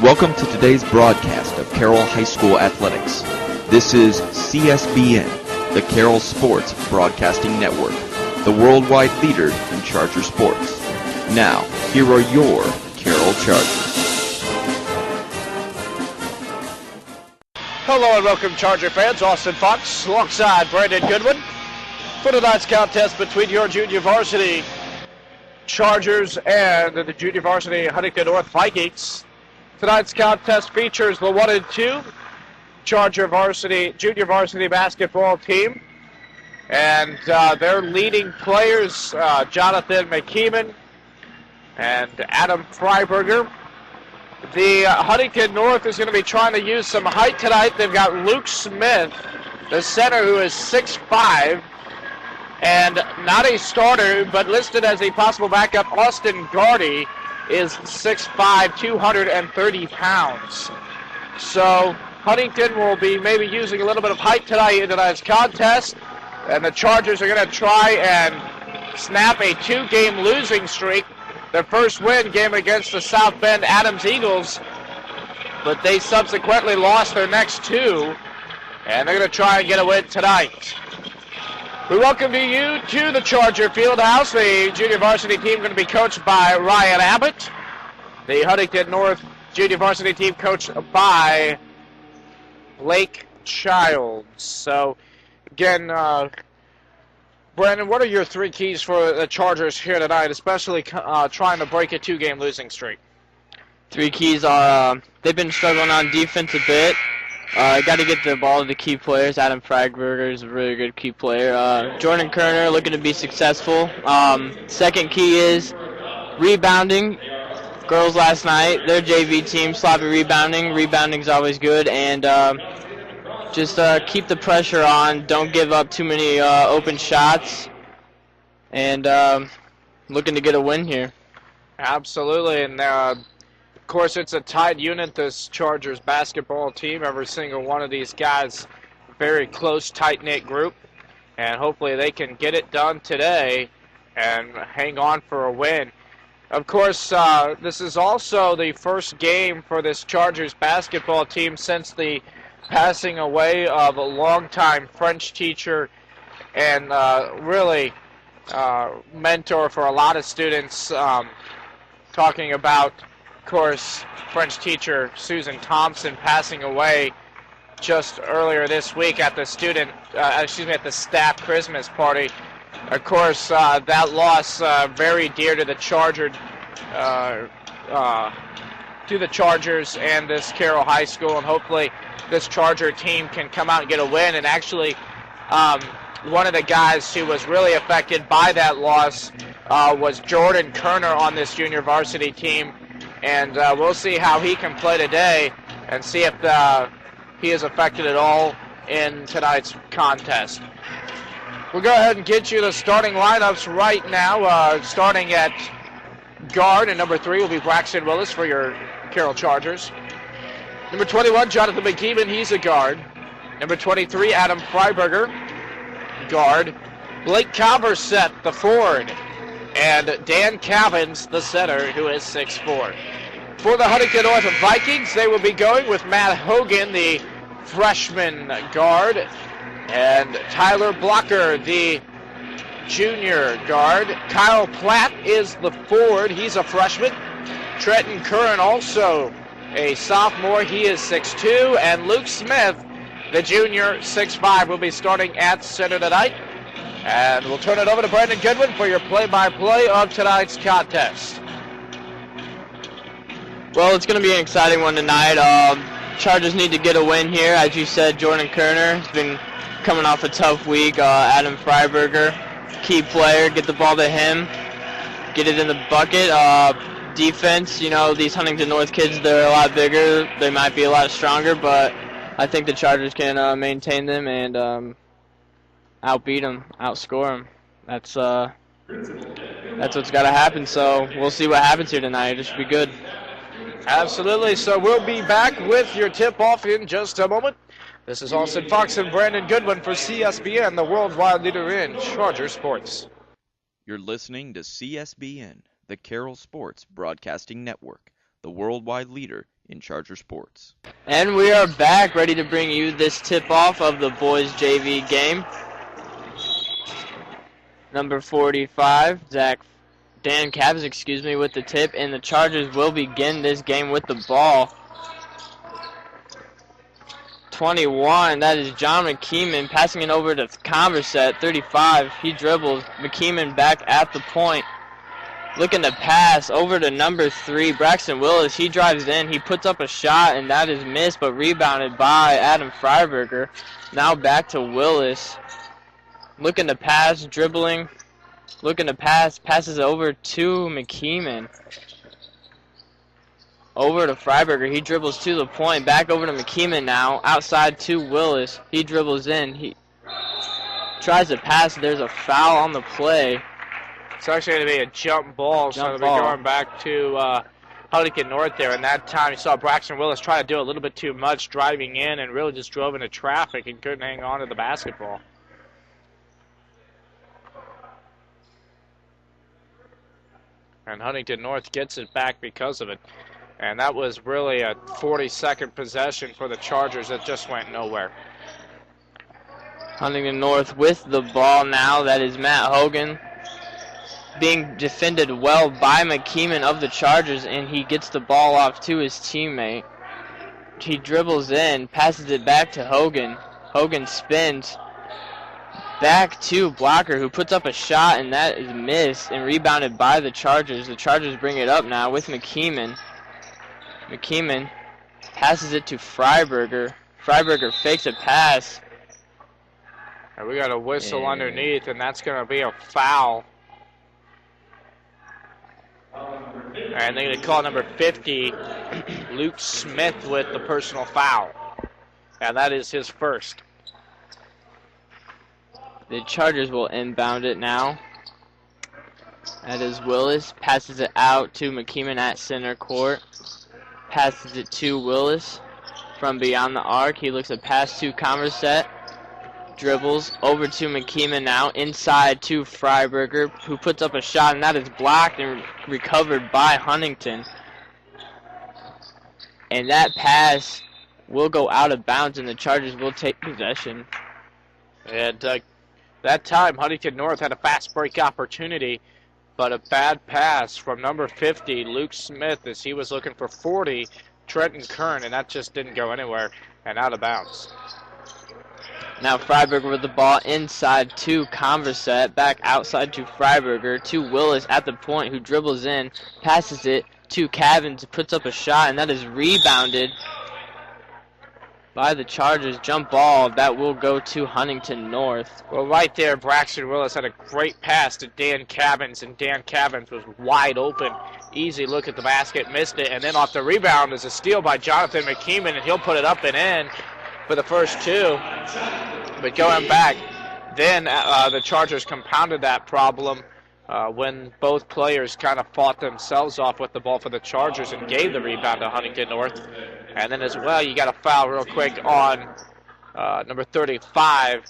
Welcome to today's broadcast of Carroll High School Athletics. This is CSBN, the Carroll Sports Broadcasting Network, the worldwide leader in Charger sports. Now, here are your Carroll Chargers. Hello and welcome, Charger fans. Austin Fox alongside Brandon Goodwin for tonight's contest between your junior varsity Chargers and the junior varsity Huntington North Vikings. Tonight's contest features the 1 and 2 Charger varsity, junior varsity basketball team. And their leading players, Jonathan McKeeman and Adam Freiberger. The Huntington North is going to be trying to use some height tonight. They've got Luke Smith, the center, who is 6'5", and not a starter, but listed as a possible backup. Austin Gardy is 6'5", 230 pounds. So Huntington will be maybe using a little bit of height tonight in tonight's contest, and the Chargers are going to try and snap a 2-game losing streak. Their first win came against the South Bend Adams Eagles, but they subsequently lost their next 2, and they're going to try and get a win tonight. We welcome you to the Charger Fieldhouse. The junior varsity team going to be coached by Ryan Abbott. The Huntington North junior varsity team coached by Blake Childs. So, again, Brandon, what are your 3 keys for the Chargers here tonight, especially trying to break a 2-game losing streak? 3 keys are they've been struggling on defense a bit. Got to get the ball to the key players. Adam Freiberger is a really good key player. Jordan Kerner looking to be successful. Second key is rebounding. Girls last night, their JV team, sloppy rebounding. Rebounding's always good. And just keep the pressure on. Don't give up too many open shots. And looking to get a win here. Absolutely. And of course, it's a tight unit, this Chargers basketball team. Every single one of these guys, very close, tight-knit group. And hopefully they can get it done today and hang on for a win. Of course, this is also the first game for this Chargers basketball team since the passing away of a longtime French teacher and really mentor for a lot of students, talking about, of course, French teacher Susan Thompson passing away just earlier this week at the at the staff Christmas party. Of course, that loss very dear to the Chargers and this Carroll High School, and hopefully this Charger team can come out and get a win. And actually, one of the guys who was really affected by that loss was Jordan Kerner on this junior varsity team. And we'll see how he can play today and see if he is affected at all in tonight's contest. We'll go ahead and get you the starting lineups right now. Starting at guard, and number 3 will be Braxton Willis for your Carroll Chargers. Number 21, Jonathan McKeeman, he's a guard. Number 23, Adam Freiberger, guard. Blake Calverset, the forward. And Dan Cavins, the center, who is 6'4". For the Huntington North Vikings, they will be going with Matt Hogan, the freshman guard, and Tyler Blocker, the junior guard. Kyle Platt is the forward. He's a freshman. Trenton Curran, also a sophomore. He is 6'2". And Luke Smith, the junior, 6'5", will be starting at center tonight. And we'll turn it over to Brandon Goodwin for your play-by-play of tonight's contest. Well, it's going to be an exciting one tonight. Chargers need to get a win here. As you said, Jordan Kerner has been coming off a tough week. Adam Freiberger, key player. Get the ball to him. Get it in the bucket. Defense, you know, these Huntington North kids, they're a lot bigger. They might be a lot stronger, but I think the Chargers can maintain them and outbeat them, outscore them. That's what's got to happen. So we'll see what happens here tonight. It should be good. Absolutely. So we'll be back with your tip-off in just a moment. This is Austin Fox and Brandon Goodwin for CSBN, the worldwide leader in Charger sports. You're listening to CSBN, the Carroll Sports Broadcasting Network, the worldwide leader in Charger sports. And we are back, ready to bring you this tip-off of the boys JV game. Number 45, Dan Cavs, with the tip, and the Chargers will begin this game with the ball. 21, that is John McKeeman passing it over to Converset. 35, he dribbles. McKeeman back at the point. Looking to pass over to number 3, Braxton Willis. He drives in. He puts up a shot, and that is missed, but rebounded by Adam Freiberger. Now back to Willis. Looking to pass, dribbling. Looking to pass, passes over to McKeeman. Over to Freiberger. He dribbles to the point. Back over to McKeeman now. Outside to Willis. He dribbles in. He tries to pass. There's a foul on the play. It's actually going to be a jump ball, so they'll be going back to Huntington North there. And that time you saw Braxton Willis try to do a little bit too much driving in and really just drove into traffic and couldn't hang on to the basketball. And Huntington North gets it back because of it. And that was really a 40-second possession for the Chargers that just went nowhere. Huntington North with the ball now. That is Matt Hogan being defended well by McKeeman of the Chargers, and he gets the ball off to his teammate. He dribbles in, passes it back to Hogan. Hogan spins back to Blocker, who puts up a shot, and that is missed and rebounded by the Chargers. The Chargers bring it up now with McKeeman. McKeeman passes it to Freiberger. Freiberger fakes a pass. And we got a whistle underneath, and that's going to be a foul. And they're going to call number 50, Luke Smith, with the personal foul. And that is his first. The Chargers will inbound it now. That is Willis. Passes it out to McKeeman at center court. Passes it to Willis from beyond the arc. He looks a pass to Converset. Dribbles over to McKeeman now. Inside to Freiberger, who puts up a shot, and that is blocked and recovered by Huntington. And that pass will go out of bounds, and the Chargers will take possession. And that time, Huntington North had a fast break opportunity, but a bad pass from number 50, Luke Smith, as he was looking for 40, Trenton Kern, and that just didn't go anywhere and out of bounds. Now Freiberger with the ball inside to Converset, back outside to Freiberger, to Willis at the point, who dribbles in, passes it to Cavins, puts up a shot, and that is rebounded by the Chargers. Jump ball that will go to Huntington North. Well, right there, Braxton Willis had a great pass to Dan Cavins, and Dan Cavins was wide open. Easy look at the basket, missed it, and then off the rebound is a steal by Jonathan McKeeman, and he'll put it up and in for the first two. But going back, then the Chargers compounded that problem when both players kind of fought themselves off with the ball for the Chargers and gave the rebound to Huntington North. And then as well, you got a foul real quick on number 35,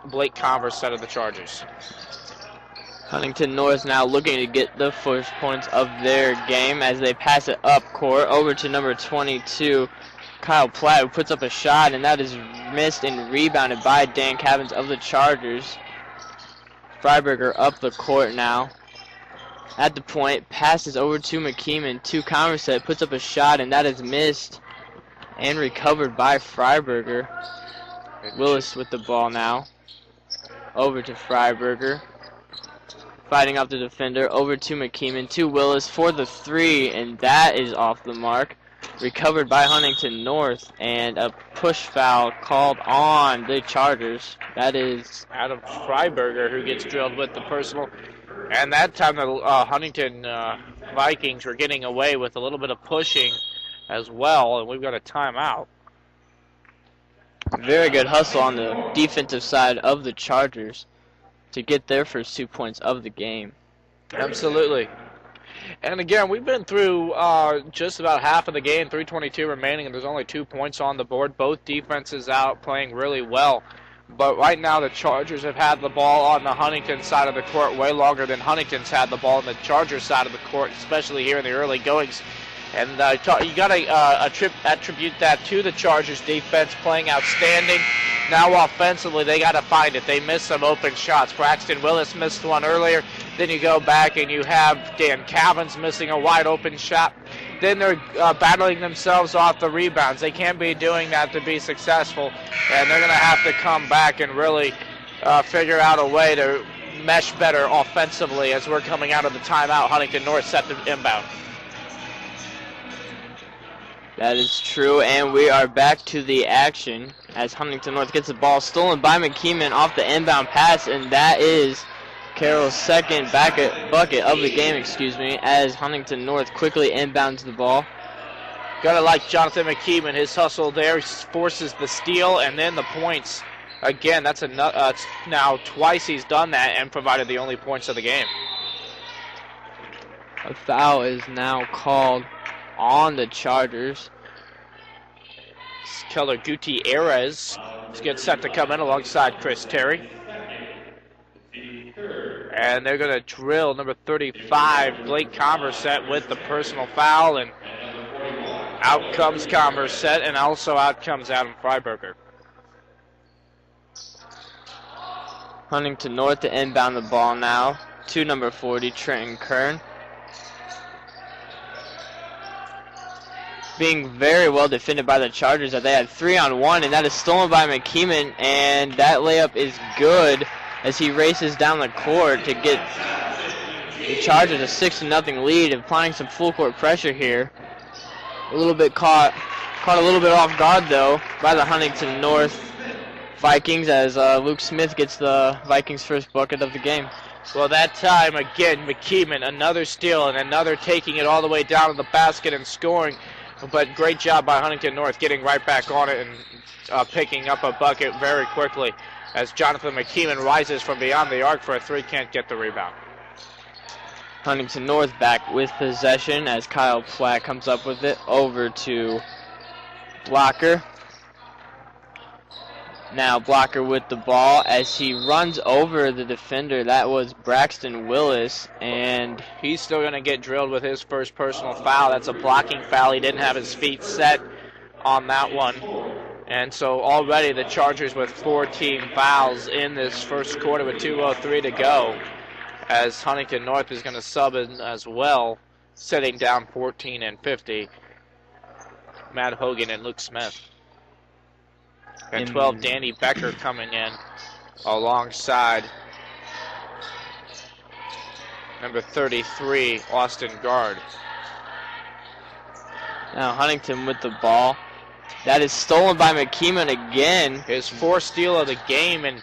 Blake Converset of the Chargers. Huntington North now looking to get the first points of their game as they pass it up court over to number 22, Kyle Platt, who puts up a shot, and that is missed and rebounded by Dan Cavins of the Chargers. Freiberger up the court now. At the point, passes over to McKeeman, to Converset, puts up a shot, and that is missed and recovered by Freiberger. Willis with the ball now. Over to Freiberger. Fighting off the defender, over to McKeeman, to Willis for the three, and that is off the mark. Recovered by Huntington North, and a push foul called on the Chargers. That is Adam Freiberger, who gets drilled with the personal. And that time the Huntington Vikings were getting away with a little bit of pushing as well, and we've got a timeout. Very good hustle on the defensive side of the Chargers to get their first 2 points of the game. Absolutely. And again, we've been through just about half of the game, 3:22 remaining, and there's only 2 points on the board. Both defenses out playing really well. But right now the Chargers have had the ball on the Huntington side of the court way longer than Huntington's had the ball on the Chargers side of the court, especially here in the early goings. And you got to attribute that to the Chargers defense playing outstanding. Now offensively, they got to find it. They missed some open shots. Braxton Willis missed one earlier. Then you go back and you have Dan Cavins missing a wide open shot. Then they're battling themselves off the rebounds. They can't be doing that to be successful. And they're going to have to come back and really figure out a way to mesh better offensively as we're coming out of the timeout. Huntington North set to inbound. That is true, and we are back to the action as Huntington North gets the ball stolen by McKeeman off the inbound pass, and that is Carroll's second bucket of the game, as Huntington North quickly inbounds the ball. Gotta like Jonathan McKeeman. His hustle there forces the steal and then the points. Again, that's now twice he's done that and provided the only points of the game. A foul is now called on the Chargers. Keller Gutierrez gets set to come in alongside Chris Terry. And they're going to drill number 35, Blake Converset, with the personal foul. And out comes Converset, and also out comes Adam Freiberger. Huntington North to inbound the ball now to number 40, Trenton Kern. Being very well defended by the Chargers, that they had 3-on-1, and that is stolen by McKeeman, and that layup is good as he races down the court to get the Chargers a 6-0 lead, applying some full court pressure here. A little bit caught a little bit off guard though by the Huntington North Vikings as Luke Smith gets the Vikings' first bucket of the game. Well, that time again, McKeeman, another steal and another taking it all the way down to the basket and scoring. But great job by Huntington North getting right back on it and picking up a bucket very quickly as Jonathan McKeeman rises from beyond the arc for a three, can't get the rebound. Huntington North back with possession as Kyle Platt comes up with it over to Blocker. Now Blocker with the ball as he runs over the defender. That was Braxton Willis, and he's still going to get drilled with his first personal foul. That's a blocking foul. He didn't have his feet set on that one. And so already the Chargers with 14 fouls in this first quarter with 2:03 to go, as Huntington North is going to sub in as well, sitting down 14 and 50. Matt Hogan and Luke Smith. And 12, Danny Becker coming in alongside number 33, Austin Guard. Now Huntington with the ball. That is stolen by McKeeman again. His fourth steal of the game, and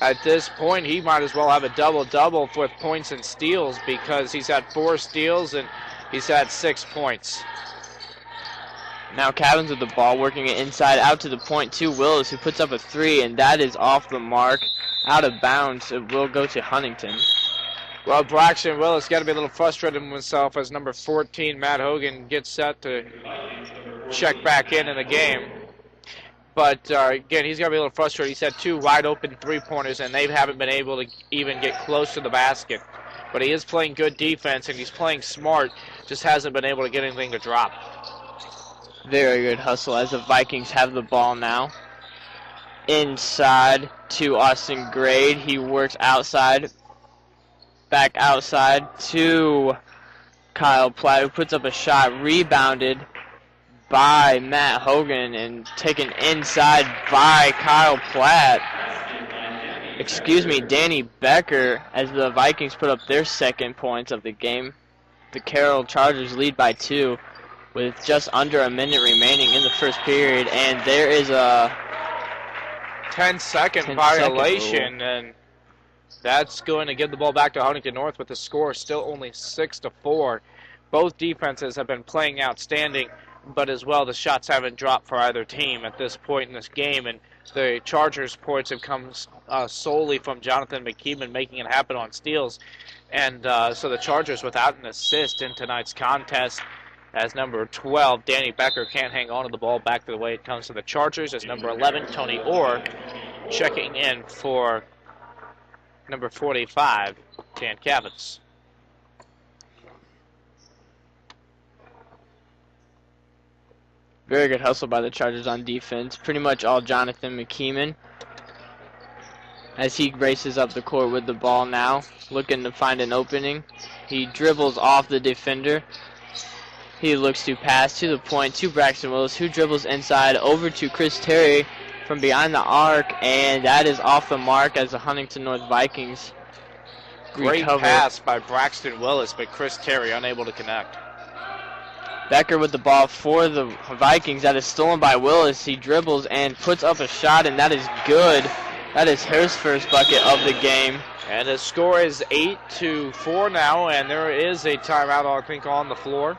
at this point he might as well have a double-double with points and steals because he's had 4 steals and he's had 6 points. Now Cavins with the ball, working it inside out to the point to Willis, who puts up a 3, and that is off the mark, out of bounds. It will go to Huntington. Well, Braxton Willis got to be a little frustrated with himself as number 14, Matt Hogan, gets set to check back in the game. But again, he's got to be a little frustrated. He's had 2 wide open three-pointers, and they haven't been able to even get close to the basket. But he is playing good defense, and he's playing smart, just hasn't been able to get anything to drop. Very good hustle as the Vikings have the ball now. Inside to Austin Grade. He works outside. Back outside to Kyle Platt, who puts up a shot. Rebounded by Matt Hogan and taken inside by Kyle Platt. Danny Becker, as the Vikings put up their second points of the game. The Carroll Chargers lead by 2. With just under a minute remaining in the first period, and there is a 10-second violation, and that's going to give the ball back to Huntington North with the score still only 6-4. Both defenses have been playing outstanding, but as well the shots haven't dropped for either team at this point in this game, and the Chargers' points have come solely from Jonathan McKeeman making it happen on steals, and so the Chargers without an assist in tonight's contest. As number 12, Danny Becker can't hang on to the ball back to the way it comes to the Chargers. As number 11, Tony Orr, checking in for number 45, Dan Cavins. Very good hustle by the Chargers on defense. Pretty much all Jonathan McKeeman as he races up the court with the ball now, looking to find an opening. He dribbles off the defender. He looks to pass to the point to Braxton Willis, who dribbles inside over to Chris Terry from behind the arc, and that is off the mark as the Huntington North Vikings Great recover. pass by Braxton Willis, but Chris Terry unable to connect. Becker with the ball for the Vikings. That is stolen by Willis. He dribbles and puts up a shot, and that is good. That is his first bucket of the game. And the score is 8-4 now, and there is a timeout, I think, on the floor.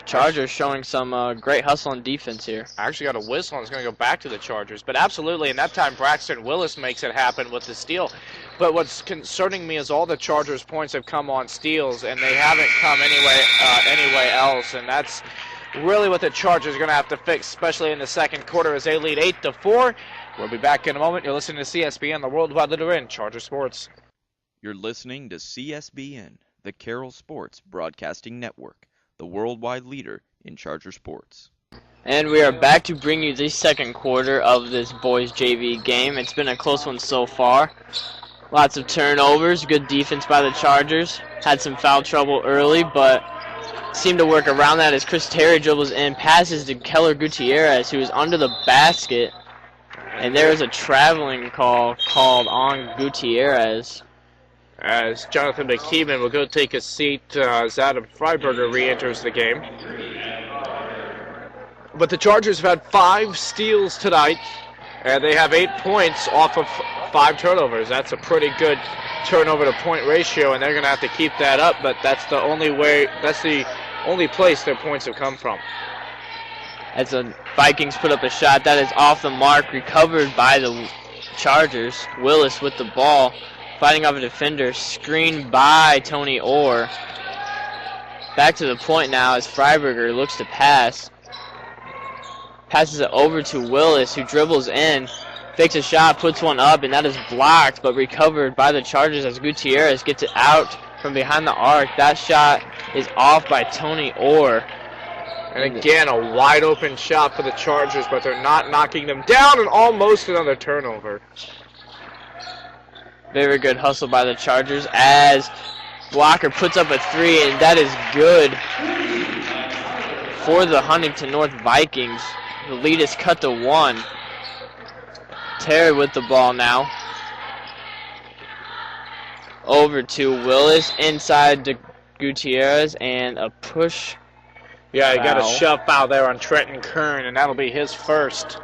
Chargers showing some great hustle and defense here. I actually got a whistle, and it's going to go back to the Chargers. But absolutely, and that time Braxton Willis makes it happen with the steal. But what's concerning me is all the Chargers' points have come on steals, and they haven't come anyway else. And that's really what the Chargers are going to have to fix, especially in the second quarter as they lead 8-4. We'll be back in a moment. You're listening to CSBN, the worldwide leader in Charger sports. You're listening to CSBN, the Carroll Sports Broadcasting Network, the worldwide leader in Charger sports. And we are back to bring you the second quarter of this boys JV game. It's been a close one so far. Lots of turnovers, good defense by the Chargers. Had some foul trouble early, but seemed to work around that as Chris Terry dribbles in, passes to Keller Gutierrez, who is under the basket. And there is a traveling call called on Gutierrez. As Jonathan McKeeman will go take a seat as Adam Freiberger re-enters the game. But the Chargers have had 5 steals tonight, and they have 8 points off of 5 turnovers. That's a pretty good turnover-to-point ratio, and they're going to have to keep that up, but that's the only way, that's the only place their points have come from. As the Vikings put up a shot, that is off the mark, recovered by the Chargers. Willis with the ball, fighting off a defender, screened by Tony Orr. Back to the point now as Freiberger looks to pass. Passes it over to Willis, who dribbles in, fakes a shot, puts one up, and that is blocked, but recovered by the Chargers as Gutierrez gets it out from behind the arc. That shot is off by Tony Orr. And again, a wide open shot for the Chargers, but they're not knocking them down, and almost another turnover. Very good hustle by the Chargers as Blocker puts up a 3, and that is good for the Huntington North Vikings. The lead is cut to 1. Terry with the ball now. Over to Willis, inside to Gutierrez, and a push. Yeah, he got a foul. shove foul there on Trenton Kern, and that'll be his first.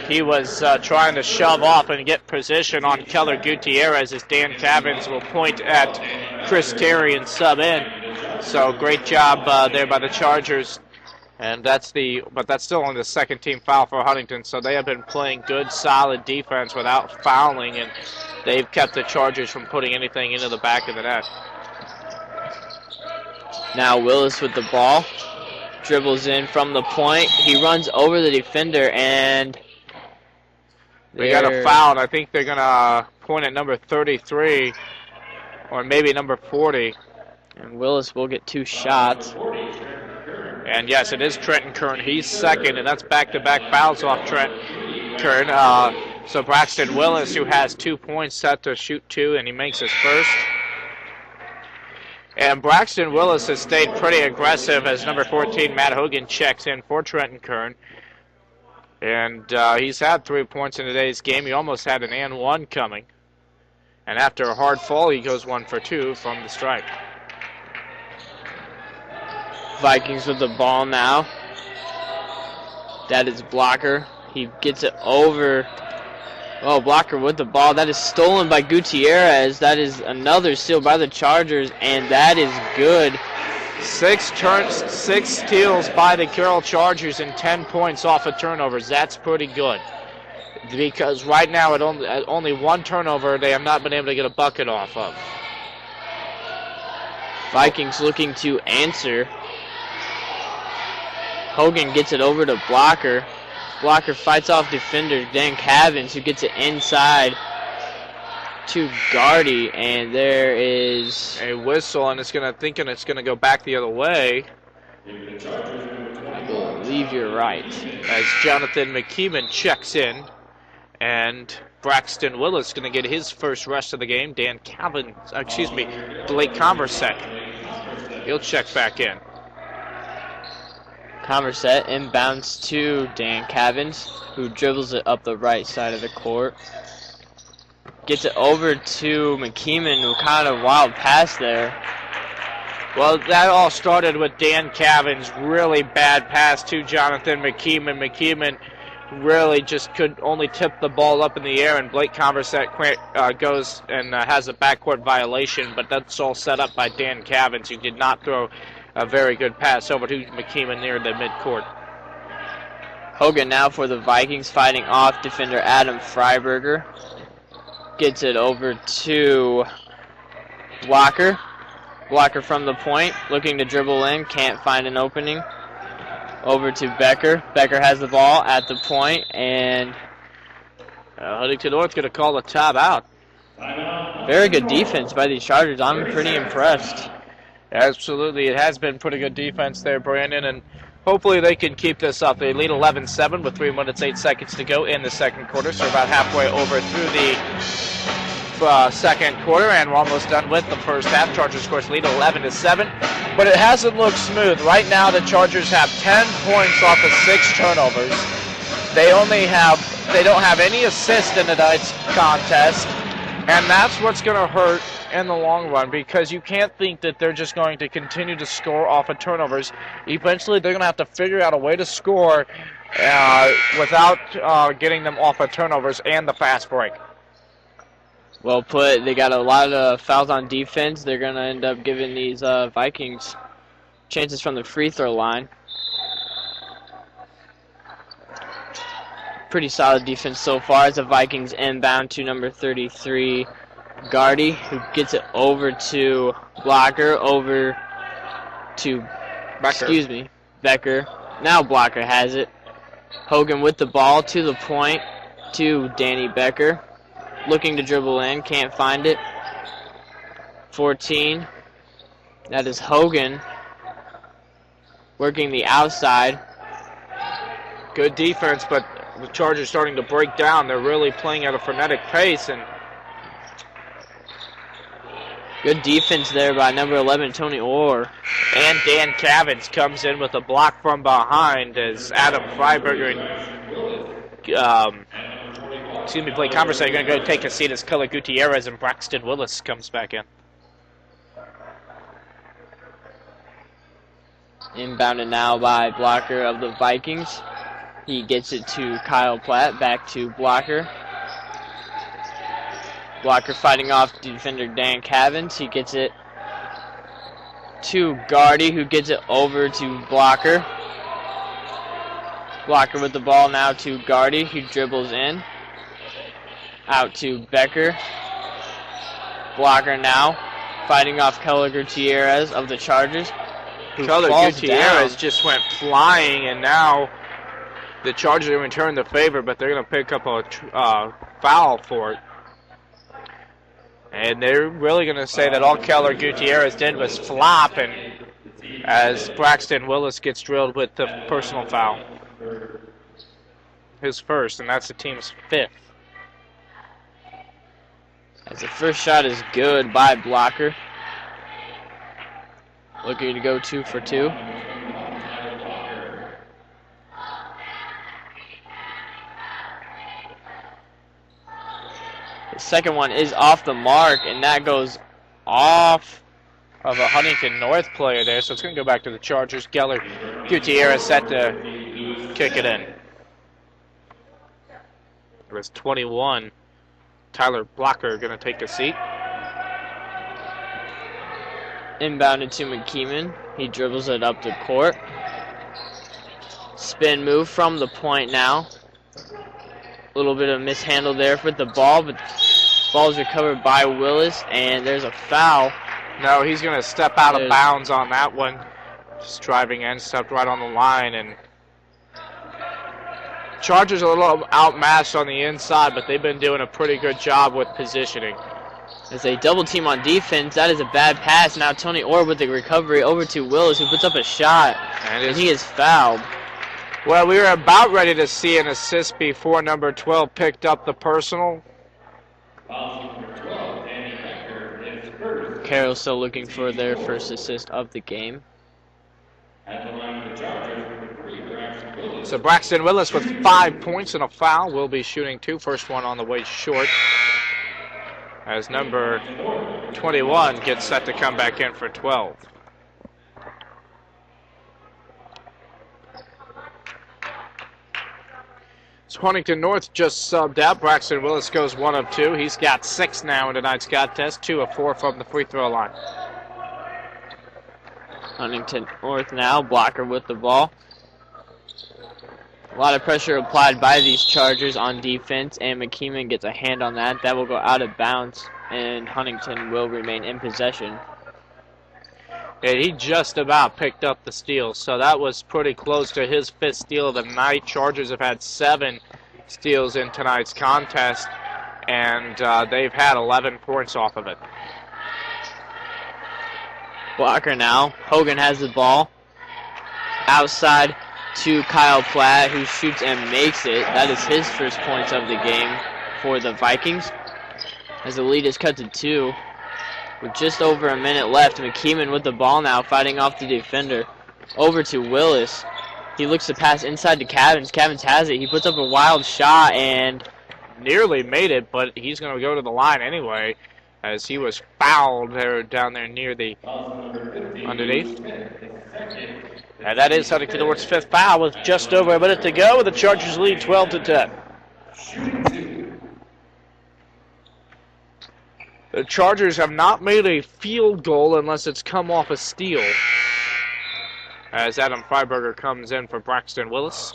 He was trying to shove off and get position on Keller Gutierrez as Dan Cavins will point at Chris Terry and sub in. So great job there by the Chargers. And but that's still only the second team foul for Huntington. So they have been playing good, solid defense without fouling, and they've kept the Chargers from putting anything into the back of the net. Now Willis with the ball. Dribbles in from the point. He runs over the defender, and they got a foul, and I think they're going to point at number 33 or maybe number 40. And Willis will get 2 shots. And yes, it is Trenton Kern. He's second, and that's back-to-back fouls off Trenton Kern. So Braxton Willis, who has 2 points, set to shoot 2, and he makes his first. And Braxton Willis has stayed pretty aggressive as number 14, Matt Hogan, checks in for Trenton Kern. And he's had 3 points in today's game. He almost had an and 1 coming. And after a hard fall, he goes 1 for 2 from the stripe. Vikings with the ball now. That is Blocker. He gets it over. Oh, Blocker with the ball. That is stolen by Gutierrez. That is another steal by the Chargers, and that is good. 6 steals by the Carroll Chargers and 10 points off of turnovers. That's pretty good. Because right now, at only 1 turnover, they have not been able to get a bucket off of. Vikings looking to answer. Hogan gets it over to Blocker. Blocker fights off defender Dan Cavins, who gets it inside to Gardy, and there is a whistle, and it's going to go back the other way. I believe you're right. As Jonathan McKeeman checks in, and Braxton Willis going to get his first rest of the game. Blake Conversec, he'll check back in. Converset inbounds to Dan Cavins, who dribbles it up the right side of the court. Gets it over to McKeeman, who kind of wild pass there. Well, that all started with Dan Cavins' really bad pass to Jonathan McKeeman. McKeeman really just could only tip the ball up in the air, and Blake Converset goes and has a backcourt violation, but that's all set up by Dan Cavins, who did not throw a very good pass over to McKeeman near the midcourt. Hogan now for the Vikings, fighting off defender Adam Freiberger. Gets it over to Blocker. Blocker from the point, looking to dribble in, can't find an opening. Over to Becker. Becker has the ball at the point, and Huntington North's going to call a timeout. Very good defense by these Chargers. I'm pretty impressed. Absolutely, it has been pretty good defense there, Brandon, and hopefully they can keep this up. They lead 11-7 with 3 minutes, 8 seconds to go in the second quarter, so about halfway over through the second quarter, and we're almost done with the first half. Chargers, of course, lead 11-7, but it hasn't looked smooth. Right now, the Chargers have 10 points off of 6 turnovers. They don't have any assists in tonight's contest, and that's what's going to hurt in the long run, because you can't think that they're just going to continue to score off of turnovers. Eventually, they're going to have to figure out a way to score without getting them off of turnovers and the fast break. Well put. They got a lot of fouls on defense. They're going to end up giving these Vikings chances from the free throw line. Pretty solid defense so far as the Vikings inbound to number 33, Gardy, who gets it over to Blocker, over to Becker. Now Blocker has it. Hogan with the ball to the point to Danny Becker. Looking to dribble in, can't find it. 14. That is Hogan working the outside. Good defense, but the Chargers starting to break down. They're really playing at a frenetic pace, and good defense there by number 11, Tony Orr. And Dan Cavins comes in with a block from behind as Adam Freiberger and Blake Converse are going to go take a seat as Keller Gutierrez and Braxton Willis comes back in. Inbounded now by Blocker of the Vikings. He gets it to Kyle Platt, back to Blocker. Blocker fighting off defender Dan Cavins. He gets it to Gardy, who gets it over to Blocker. Blocker with the ball now to Gardy, who dribbles in. Out to Becker. Blocker now fighting off Keller Gutierrez of the Chargers. Keller Gutierrez just went flying, and now the Chargers are returning the favor, but they're going to pick up a foul for it. And they're really going to say that all Keller Gutierrez did was flop, and as Braxton Willis gets drilled with the personal foul. His first, and that's the team's 5th. As the first shot is good by Blocker. Looking to go 2 for 2. The second one is off the mark, and that goes off of a Huntington North player there, so it's going to go back to the Chargers. Keller Gutierrez set to kick it in. It was 21. Tyler Blocker going to take a seat. Inbounded to McKeeman. He dribbles it up the court. Spin move from the point now. A little bit of mishandle there with the ball, but the ball is recovered by Willis, and there's a foul. No, he's going to step out of bounds on that one. Just driving in, stepped right on the line, and Chargers are a little outmatched on the inside, but they've been doing a pretty good job with positioning. As they double team on defense, that is a bad pass. Now Tony Orr with the recovery over to Willis, who puts up a shot, and he is fouled. Well, we were about ready to see an assist before number 12 picked up the personal. Carroll still looking for their first assist of the game. So Braxton Willis with 5 points and a foul will be shooting 2. First one on the way short. As number 21 gets set to come back in for 12. So Huntington North just subbed out. Braxton Willis goes 1 of 2. He's got 6 now in tonight's contest, 2 of 4 from the free throw line. Huntington North now, blocker with the ball. A lot of pressure applied by these Chargers on defense, and McKeeman gets a hand on that. That will go out of bounds, and Huntington will remain in possession. Yeah, he just about picked up the steal, so that was pretty close to his 5th steal of the night. Chargers have had 7 steals in tonight's contest, and they've had 11 points off of it. Blocker now. Hogan has the ball. Outside to Kyle Platt, who shoots and makes it. That is his first points of the game for the Vikings, as the lead is cut to 2. With just over a minute left, McKeeman with the ball now, fighting off the defender. Over to Willis. He looks to pass inside to Cavins. Cavins has it. He puts up a wild shot and nearly made it, but he's going to go to the line anyway, as he was fouled there down there near the underneath. And that is Huntington North's 5th foul with just over a minute to go, and the Chargers lead 12-10. The Chargers have not made a field goal unless it's come off a steal, as Adam Freiberger comes in for Braxton Willis.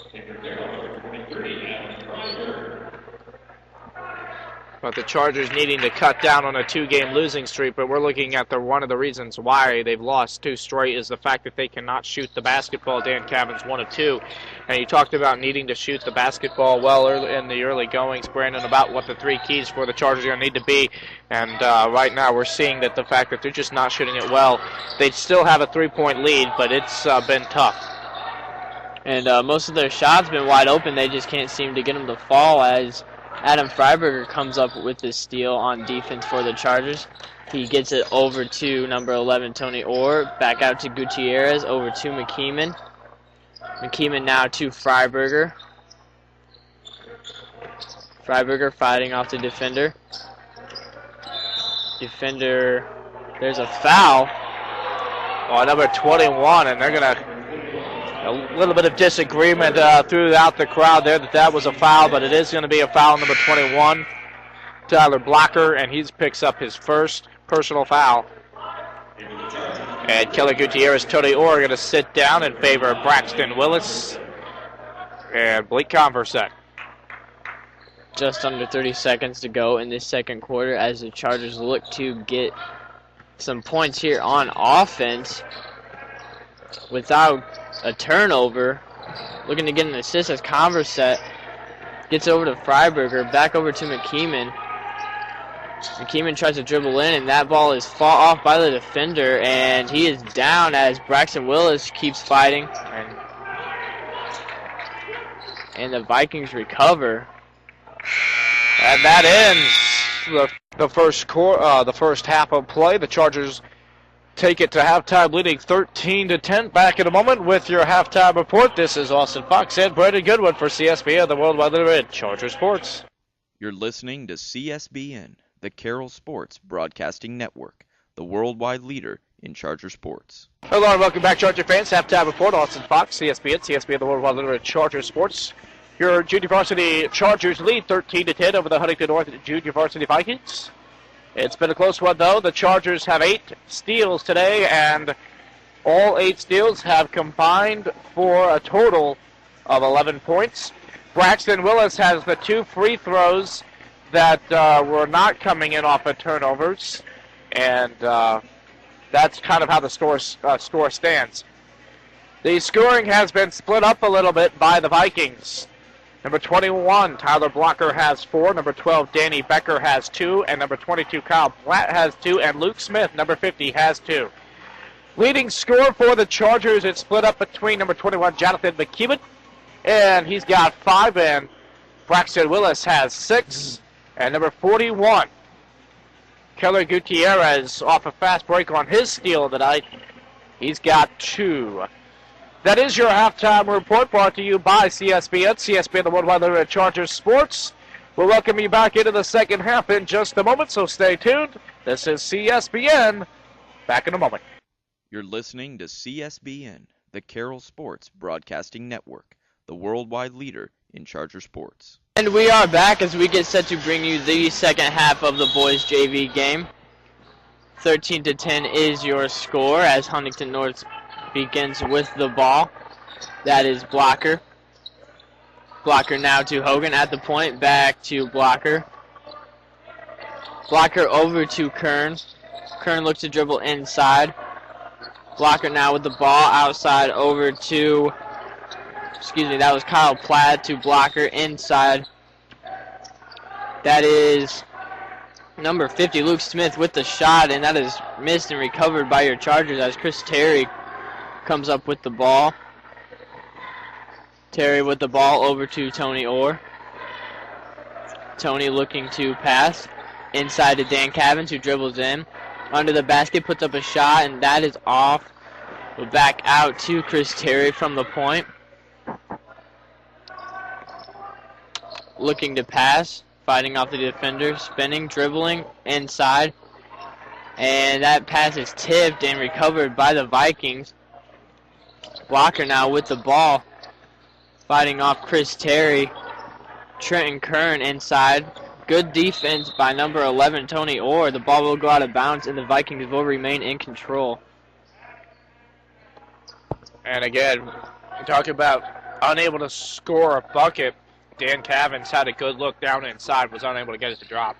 But the Chargers needing to cut down on a 2-game losing streak, but we're looking at one of the reasons why they've lost 2 straight is the fact that they cannot shoot the basketball. Dan Cavan's 1 of 2. And you talked about needing to shoot the basketball well early in the early goings, Brandon, about what the 3 keys for the Chargers are going to need to be. And right now we're seeing that the fact that they're just not shooting it well, they still have a 3-point lead, but it's been tough. And most of their shots been wide open. They just can't seem to get them to fall, as Adam Freiberger comes up with this steal on defense for the Chargers. He gets it over to number 11, Tony Orr. Back out to Gutierrez, over to McKeeman. McKeeman now to Freiberger. Freiberger fighting off the defender. Defender, there's a foul. Oh, number 21, and they're going to... A little bit of disagreement throughout the crowd there that was a foul, but it is going to be a foul, number 21, Tyler Blocker, and he picks up his first personal foul. And Kelly Gutierrez, Tony Orr are going to sit down in favor of Braxton Willis and Blake Converse. Just under 30 seconds to go in this second quarter as the Chargers look to get some points here on offense without a turnover. Looking to get an assist as Converse gets over to Freiberger, back over to McKeeman. McKeeman tries to dribble in, and that ball is fought off by the defender, and he is down as Braxton Willis keeps fighting. And the Vikings recover. And that ends the first half of play. The Chargers take it to halftime, leading 13-10. Back in a moment with your halftime report. This is Austin Fox and Brandon Goodwin for CSBN, the worldwide leader in Charger Sports. You're listening to CSBN, the Carroll Sports Broadcasting Network, the worldwide leader in Charger Sports. Hello and welcome back, Charger fans. Halftime report, Austin Fox, CSBN, the worldwide leader in Charger Sports. Your junior varsity Chargers lead 13-10 over the Huntington North junior varsity Vikings. It's been a close one, though. The Chargers have 8 steals today, and all 8 steals have combined for a total of 11 points. Braxton Willis has the 2 free throws that were not coming in off of turnovers, and that's kind of how the score stands. The scoring has been split up a little bit by the Vikings. Number 21, Tyler Blocker has 4. Number 12, Danny Becker has 2. And number 22, Kyle Blatt has 2. And Luke Smith, number 50, has 2. Leading scorer for the Chargers, it's split up between number 21, Jonathan McKeevan, and he's got 5. And Braxton Willis has 6. And number 41, Keller Gutierrez, off a fast break on his steal of the night. He's got 2. That is your halftime report, brought to you by CSBN. CSBN, the worldwide leader at Chargers Sports. We'll welcome you back into the second half in just a moment, so stay tuned. This is CSBN. Back in a moment. You're listening to CSBN, the Carroll Sports Broadcasting Network, the worldwide leader in Charger sports. And we are back as we get set to bring you the second half of the boys JV game. 13-10 is your score as Huntington North begins with the ball. That is Blocker. Blocker now to Hogan at the point. Back to Blocker. Blocker over to Kern. Kern looks to dribble inside. Blocker now with the ball outside over to, that was Kyle Platt to Blocker inside. That is number 50, Luke Smith with the shot, and that is missed and recovered by your Chargers as Chris Terry comes up with the ball. Terry with the ball over to Tony Orr. Tony looking to pass inside to Dan Cavins, who dribbles in. Under the basket, puts up a shot, and that is off. We'll back out to Chris Terry from the point. Looking to pass, fighting off the defender, spinning, dribbling inside. And that pass is tipped and recovered by the Vikings. Blocker now with the ball, fighting off Chris Terry. Trenton Kern inside. Good defense by number 11, Tony Orr. The ball will go out of bounds, and the Vikings will remain in control. And again, talk about unable to score a bucket. Dan Cavins had a good look down inside, was unable to get it to drop.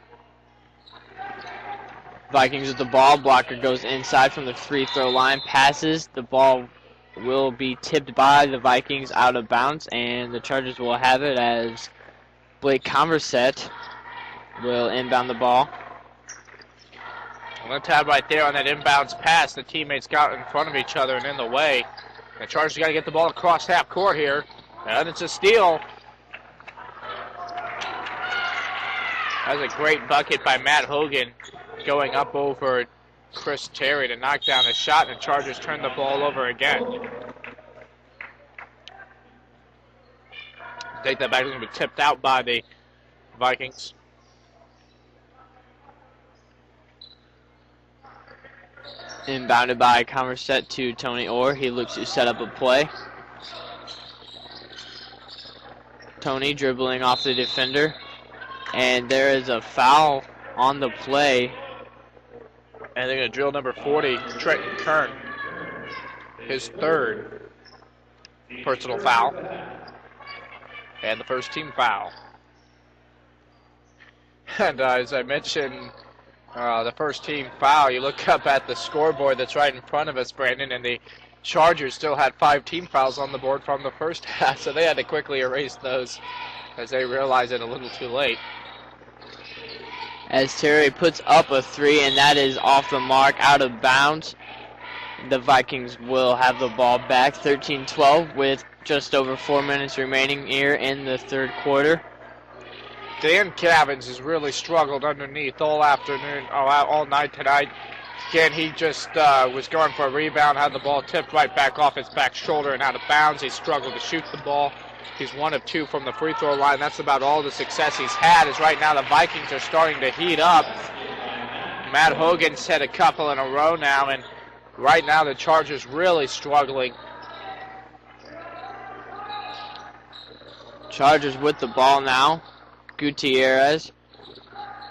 Vikings with the ball. Blocker goes inside from the free throw line, passes. The ball will be tipped by the Vikings out of bounds, and the Chargers will have it as Blake Converset will inbound the ball. One tab right there on that inbounds pass. The teammates got in front of each other and in the way. The Chargers got to get the ball across half court here, and it's a steal. That was a great bucket by Matt Hogan going up over Chris Terry to knock down a shot, and the Chargers turn the ball over again. Take that back. It's going to be tipped out by the Vikings. Inbounded by Converset to Tony Orr. He looks to set up a play. Tony dribbling off the defender. And there is a foul on the play. And they're going to drill number 40, Trenton Kern. His third personal foul. And the first team foul. And as I mentioned, the first team foul, you look up at the scoreboard that's right in front of us, Brandon, and the Chargers still had 5 team fouls on the board from the first half, so they had to quickly erase those as they realized it a little too late. As Terry puts up a 3, and that is off the mark, out of bounds. The Vikings will have the ball back, 13-12, with just over 4 minutes remaining here in the third quarter. Dan Cavins has really struggled underneath all afternoon, all night tonight. Again, he just was going for a rebound, had the ball tipped right back off his back shoulder and out of bounds. He struggled to shoot the ball. He's 1 of 2 from the free throw line. That's about all the success he's had, as right now the Vikings are starting to heat up. Matt Hogan's had a couple in a row now, and right now the Chargers really struggling. Chargers with the ball now. Gutierrez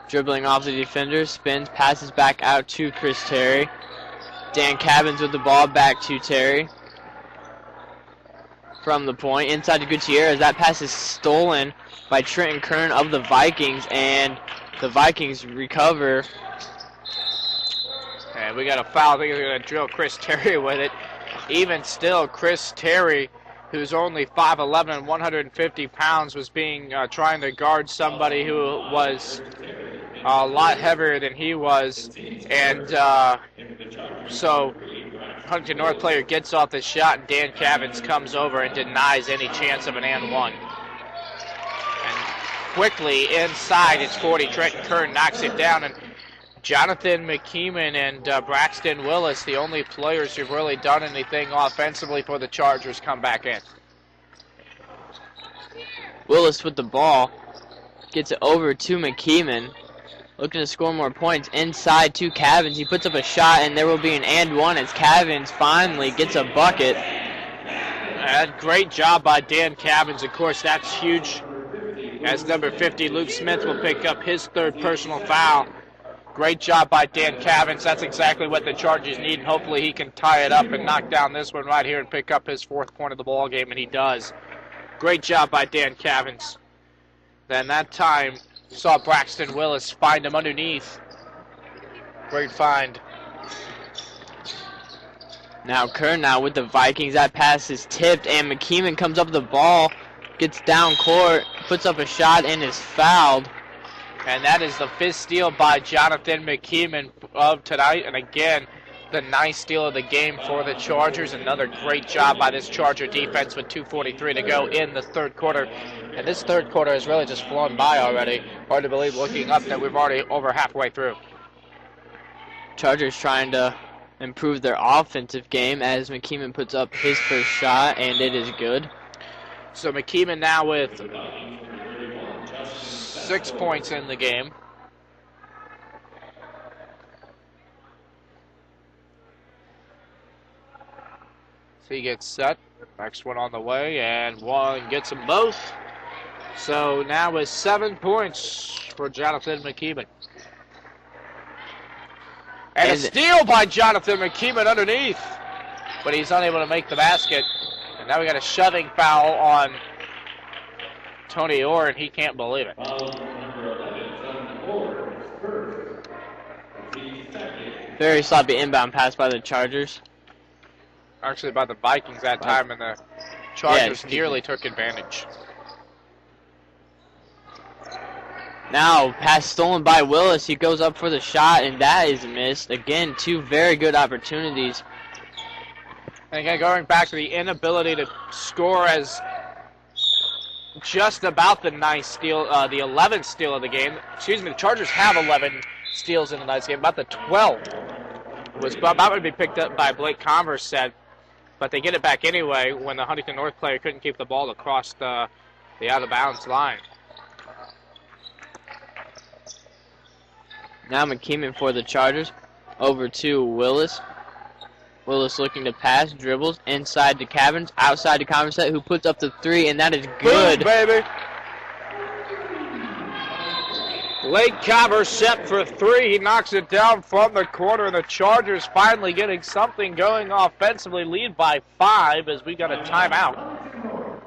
dribbling off the defender, spins, passes back out to Chris Terry. Dan Cavins with the ball, back to Terry. From the point, inside to Gutierrez. That pass is stolen by Trenton Kern of the Vikings, and the Vikings recover. And we got a foul. I think they're going to drill Chris Terry with it. Even still, Chris Terry who's only 5'11" and 150 pounds, was being trying to guard somebody who was a lot heavier than he was, and so Huntington North player gets off the shot, and Dan Cavins comes over and denies any chance of an and one. And quickly inside, it's 40. Trenton Kern knocks it down, and Jonathan McKeeman and Braxton Willis, the only players who've really done anything offensively for the Chargers, come back in. Willis with the ball, gets it over to McKeeman, looking to score more points inside to Cavins. He puts up a shot, and there will be an and one as Cavins finally gets a bucket. And great job by Dan Cavins. Of course, that's huge, as number 50, Luke Smith, will pick up his third personal foul. Great job by Dan Cavins. That's exactly what the Chargers need, and hopefully he can tie it up and knock down this one right here and pick up his 4th point of the ball game, and he does. Great job by Dan Cavins. Then that time saw Braxton Willis find him underneath. Great find. Now Kern now with the Vikings. That pass is tipped, and McKeeman comes up with the ball, gets down court, puts up a shot, and is fouled. And that is the 5th steal by Jonathan McKeeman of tonight. And again, the 9th steal of the game for the Chargers. Another great job by this Charger defense with 2:43 to go in the 3rd quarter. And this 3rd quarter has really just flown by already. Hard to believe looking up that we've already over halfway through. Chargers trying to improve their offensive game as McKeeman puts up his first shot, and it is good. So McKeeman now with 6 points in the game. So he gets set. Next one on the way, and one gets them both. So now with 7 points for Jonathan McKeeman. And a steal by Jonathan McKeeman underneath. But he's unable to make the basket. And now we got a shoving foul on Tony Orr, and he can't believe it. Very sloppy inbound pass by the Chargers. Actually by the Vikings that time, and the Chargers nearly took advantage. Now, pass stolen by Willis. He goes up for the shot, and that is missed. Again, 2 very good opportunities. And again, going back to the inability to score as just about the 9th steal, the 11th steal of the game. Excuse me, the Chargers have 11 steals in the night's game. About the 12th was about to be picked up by Blake Converse said, but they get it back anyway when the Huntington North player couldn't keep the ball across the out-of-bounds line. Now McKeeman for the Chargers. Over to Willis. Willis looking to pass, dribbles, inside to Cavins, outside to Converset, who puts up the 3, and that is good. Boom, baby. Blake Converset for 3. He knocks it down from the corner, and the Chargers finally getting something going offensively. Lead by 5 as we got a timeout.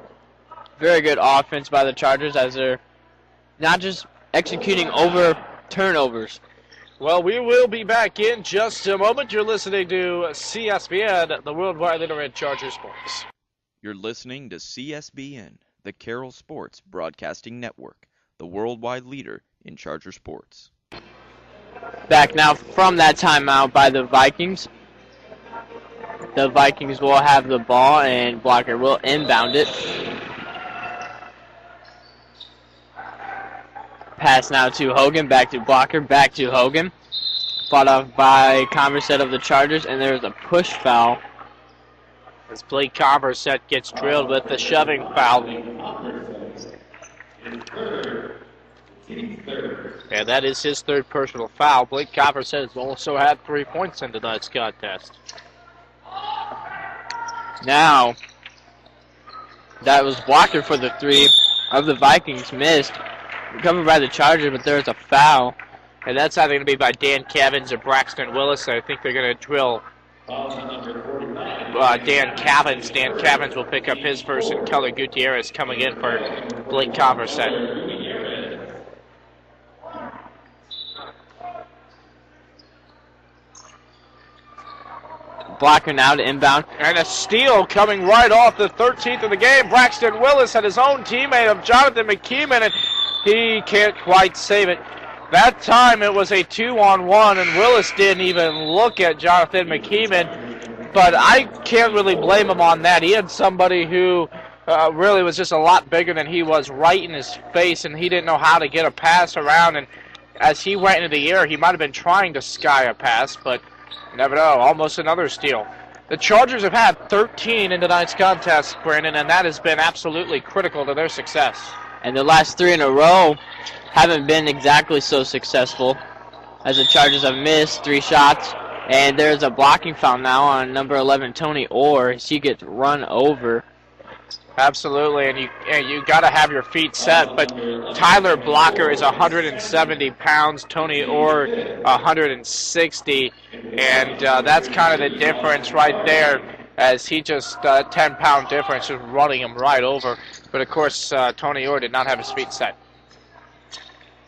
Very good offense by the Chargers as they're not just executing over turnovers. Well, we will be back in just a moment. You're listening to CSBN, the worldwide leader in Charger sports. You're listening to CSBN, the Carroll Sports Broadcasting Network, the worldwide leader in Charger sports. Back now from that timeout by the Vikings. The Vikings will have the ball, and Blocker will inbound it. Pass now to Hogan, back to Blocker, back to Hogan. Fought off by Converset of the Chargers, and there's a push foul. As Blake Converset gets drilled with the shoving foul. And that is his 3rd personal foul. Blake Converset has also had 3 points in tonight's contest. Now, that was Blocker for the 3 of the Vikings, missed. Recovered by the Chargers, but there's a foul. And that's either going to be by Dan Cavins or Braxton Willis. I think they're going to drill Dan Cavins. Dan Cavins will pick up his first, and Keller Gutierrez coming in for Blake Converset. Blocker now to inbound. And a steal coming right off the 13th of the game. Braxton Willis had his own teammate of Jonathan McKeeman, and he can't quite save it. That time it was a 2-on-1, and Willis didn't even look at Jonathan McKeeman. But I can't really blame him on that. He had somebody who really was just a lot bigger than he was right in his face, and he didn't know how to get a pass around. And as he went into the air, he might have been trying to sky a pass, but you never know. Almost another steal. The Chargers have had 13 in tonight's contest, Brandon, and that has been absolutely critical to their success. And the last 3 in a row haven't been exactly so successful, as the Chargers have missed 3 shots. And there's a blocking foul now on number 11, Tony Orr, as he gets run over. Absolutely, and you got to have your feet set. But Tyler Blocker is 170 pounds, Tony Orr 160, and that's kind of the difference right there. As he just 10-pound difference, just running him right over. But of course, Tony Orr did not have his feet set.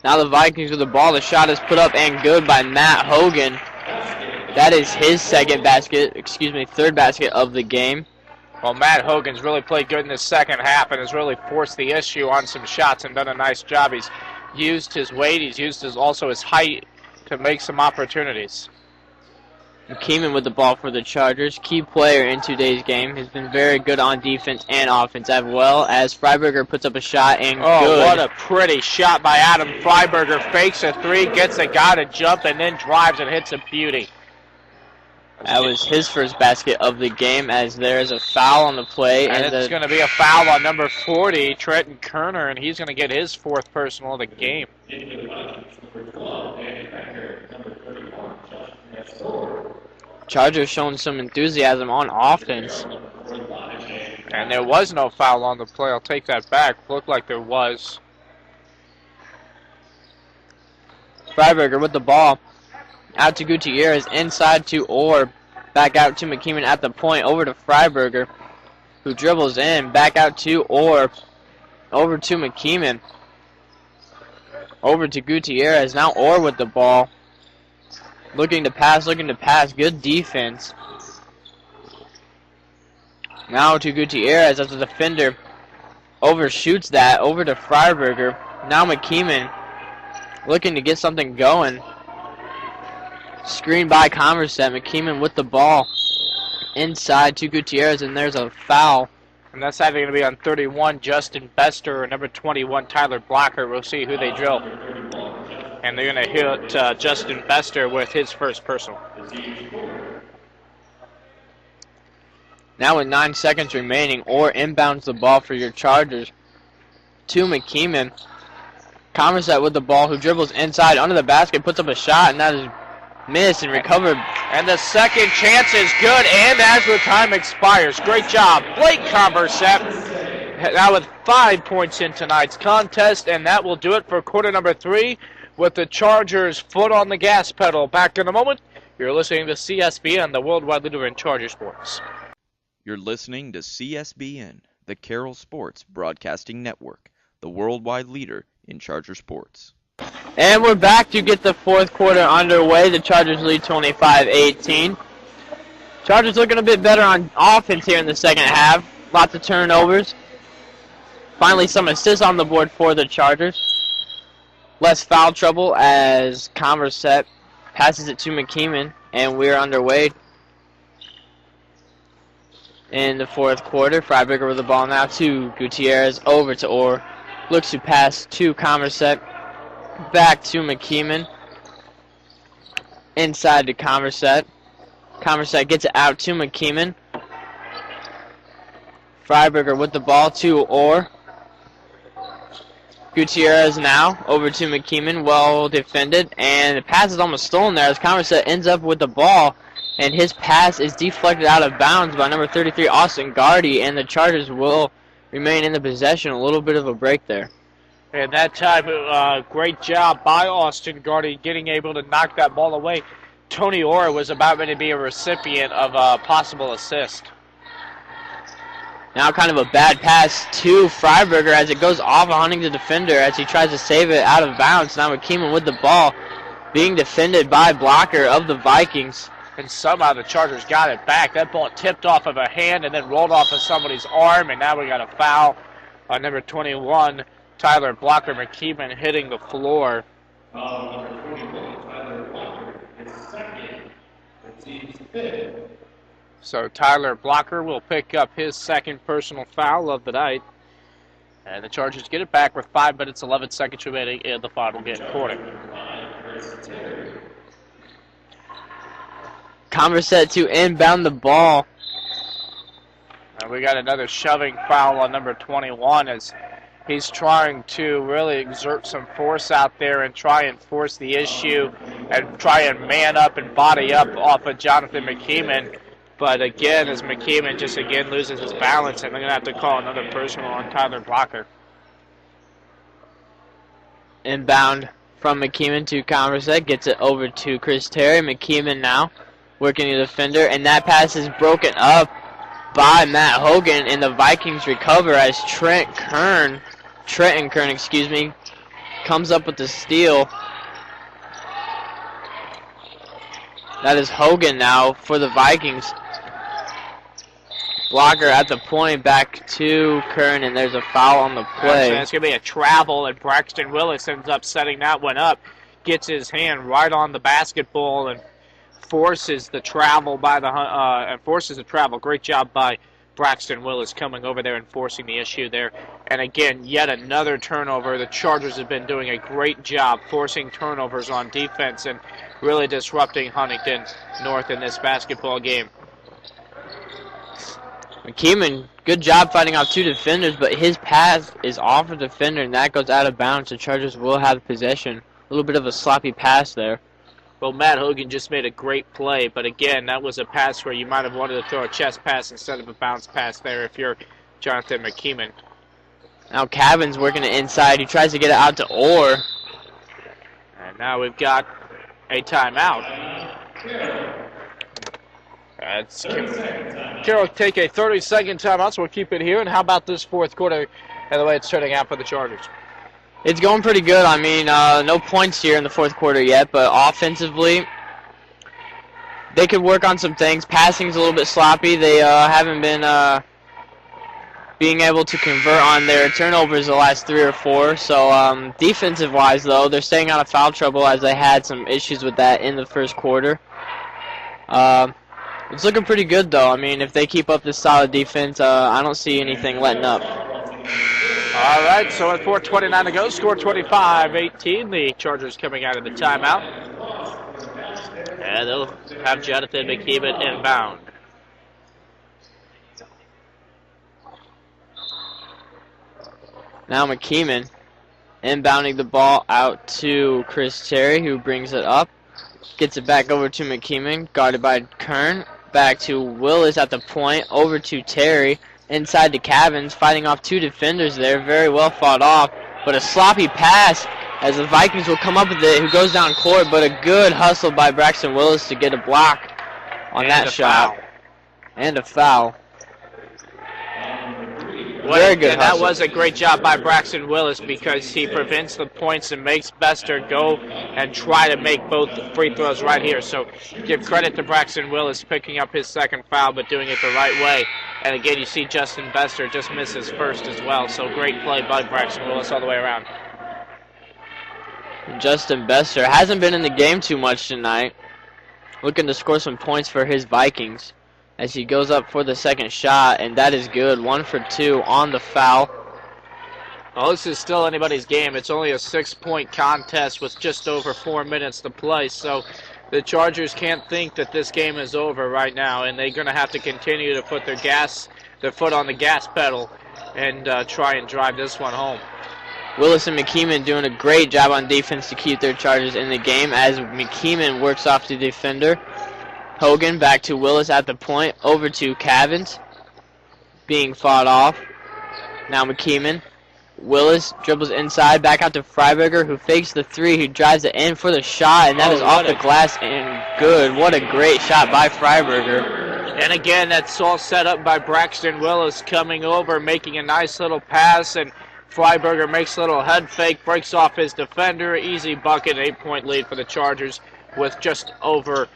Now the Vikings with the ball. The shot is put up and good by Matt Hogan. That is his third basket of the game. Well, Matt Hogan's really played good in the second half and has really forced the issue on some shots and done a nice job. He's used his weight, he's used also his height to make some opportunities. McKeeman with the ball for the Chargers. Key player in today's game. Has been very good on defense and offense, as well as Freiberger puts up a shot and good. What a pretty shot by Adam Freiberger. Fakes a 3, gets a guy to jump, and then drives and hits a beauty. That was his first basket of the game, as there's a foul on the play. And it's going to be a foul on number 40, Trenton Kerner, and he's going to get his 4th personal of the game. Chargers showing some enthusiasm on offense. And there was no foul on the play. I'll take that back. Looked like there was. Freiberger with the ball. Out to Gutierrez, inside to Orr. Back out to McKeeman at the point, over to Freiberger, who dribbles in. Back out to Orr. Over to McKeeman. Over to Gutierrez. Now Orr with the ball. Looking to pass. Good defense. Now to Gutierrez as the defender overshoots that. Over to Freiberger. Now McKeeman looking to get something going. Screen by Converset. McKeeman with the ball. Inside to Gutierrez, and there's a foul. And that's either going to be on 31, Justin Bester, or number 21, Tyler Blocker. We'll see who they drill. And they're going to hit Justin Bester with his first personal. Now with 9 seconds remaining, Orr inbounds the ball for your Chargers to McKeeman. Converset with the ball, who dribbles inside under the basket, puts up a shot, and that is missed and recovered. And the second chance is good, and as the time expires, great job, Blake Converset. Now with 5 points in tonight's contest, and that will do it for quarter number 3 with the Chargers' foot on the gas pedal. Back in a moment. You're listening to CSBN, the worldwide leader in Charger sports. You're listening to CSBN, the Carroll Sports Broadcasting Network, the worldwide leader in Charger sports. And we're back to get the 4th quarter underway. The Chargers lead 25-18. Chargers looking a bit better on offense here in the second half. Lots of turnovers. Finally some assists on the board for the Chargers. Less foul trouble as Converset passes it to McKeeman, and we're underway in the 4th quarter. Freiberger with the ball now to Gutierrez, over to Orr. Looks to pass to Converset. Back to McKeeman. Inside to Converset. Converset gets it out to McKeeman. Freiberger with the ball to Orr. Gutierrez now over to McKeeman. Well defended. And the pass is almost stolen there as Converset ends up with the ball. And his pass is deflected out of bounds by number 33, Austin Gardy. And the Chargers will remain in the possession. A little bit of a break there. And that time, great job by Austin Gardy getting able to knock that ball away. Tony Orr was about ready to be a recipient of a possible assist. Now kind of a bad pass to Freiberger as it goes off a Huntington defender as he tries to save it out of bounds. Now McKeeman with the ball being defended by Blocker of the Vikings. and somehow the Chargers got it back. That ball tipped off of a hand and then rolled off of somebody's arm, and now we got a foul on number 21, Tyler Blocker. McKeeman hitting the floor. So Tyler Blocker will pick up his second personal foul of the night. And the Chargers get it back with 5 minutes, 11 seconds remaining in the final game quarter. Converse set to inbound the ball. And we got another shoving foul on number 21 as he's trying to really exert some force out there and try and force the issue and try and man up and body up off of Jonathan McKeeman. But again, as McKeeman just again loses his balance, and they're going to have to call another personal on Tyler Blocker. Inbound from McKeeman to Converse, gets it over to Chris Terry. McKeeman now working the defender, and that pass is broken up by Matt Hogan, and the Vikings recover as Trenton Kern, comes up with the steal. That is Hogan now for the Vikings. Blocker at the point, back to Kern, and there's a foul on the play. It's going to be a travel, and Braxton Willis ends up setting that one up, gets his hand right on the basketball, and forces the travel by the Great job by Braxton Willis coming over there and forcing the issue there. And again, yet another turnover. The Chargers have been doing a great job forcing turnovers on defense and really disrupting Huntington North in this basketball game. McKeeman, good job fighting off 2 defenders, but his pass is off a defender, and that goes out of bounds. The Chargers will have possession. A little bit of a sloppy pass there. Well, Matt Hogan just made a great play, but again, that was a pass where you might have wanted to throw a chest pass instead of a bounce pass there if you're Jonathan McKeeman. Now Cavan's working it inside. He tries to get it out to Orr. And now we've got a timeout. Carroll take a 30-second timeout, so we'll keep it here. And how about this fourth quarter and the way it's turning out for the Chargers? It's going pretty good. I mean, no points here in the fourth quarter yet, but offensively, they could work on some things. Passing's a little bit sloppy. They haven't been being able to convert on their turnovers the last 3 or 4. So defensive-wise, though, they're staying out of foul trouble as they had some issues with that in the first quarter. It's looking pretty good, though. I mean, if they keep up this solid defense, I don't see anything letting up. All right, so at 4:29 to go, score 25-18. The Chargers coming out of the timeout. And they'll have Jonathan McKeeman inbound. Now McKeeman inbounding the ball out to Chris Terry, who brings it up. Gets it back over to McKeeman, guarded by Kern. Back to Willis at the point, over to Terry. Inside to Cavins, fighting off 2 defenders there. Very well fought off, but a sloppy pass as the Vikings will come up with it, who goes down court, but a good hustle by Braxton Willis to get a block on that shot. Foul. And a foul. Very good. That was a great job by Braxton Willis because he prevents the points and makes Bester go and try to make both the free throws right here. So give credit to Braxton Willis picking up his second foul but doing it the right way. And again, you see Justin Bester just miss his first as well. So great play by Braxton Willis all the way around. Justin Bester hasn't been in the game too much tonight. Looking to score some points for his Vikings as he goes up for the second shot, and that is good. 1 for 2 on the foul. Well, this is still anybody's game. It's only a 6-point contest with just over 4 minutes to play, so the Chargers can't think that this game is over right now, and they're going to have to continue to put their foot on the gas pedal and try and drive this one home. Willis and McKeeman doing a great job on defense to keep their Chargers in the game as McKeeman works off the defender. Hogan back to Willis at the point, over to Cavins, being fought off. Now McKeeman. Willis dribbles inside, back out to Freiberger, who fakes the 3, who drives it in for the shot, and that is off the glass and good. What a great shot by Freiberger. And again, that's all set up by Braxton Willis coming over, making a nice little pass, and Freiberger makes a little head fake, breaks off his defender. Easy bucket, 8-point lead for the Chargers with just over